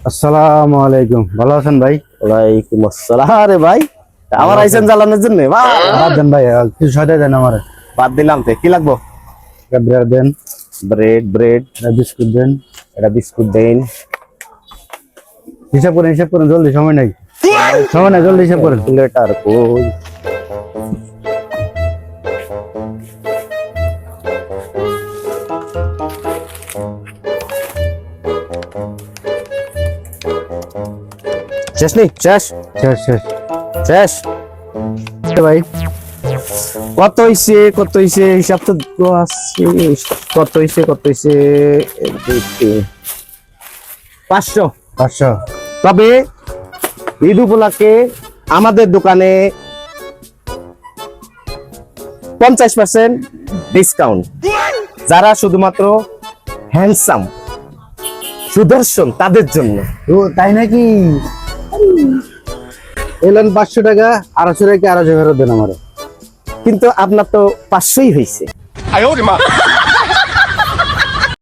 আসসালামু আলাইকুম, ভালো আছেন ভাই? ওয়ালাইকুম আসসালাম। আরে ভাই, আমার আইসেন জ্বালানোর জন্য? বাদ দেন ভাই, কিছু সহায়তা দেন আমার। বাদ দিলাম। কি লাগবো? ব্রেড দেন, ব্রেড ব্রেড বিস্কুট দেন। এটা বিস্কুট দেন। হিসাব করেন, জলদি, সময় নাই, জলদি হিসাব করেন। লেটার কই? শেষ নেই? শেষ শেষ শেষ শেষ। ভাই। কত হইছে হিসাব তো আছে। কত হইছে 500। 500। তবে ঈদ উপলক্ষে আমাদের দোকানে 50% ডিসকাউন্ট। যারা শুধুমাত্র হ্যান্ডসাম সুদর্শন তাদের জন্য। ও তাই নাকি? এলেন 500 টাকা, 250 টাকা 250 ফেরত দেন আমার। কিন্তু আপনার তো 500ই হয়েছে।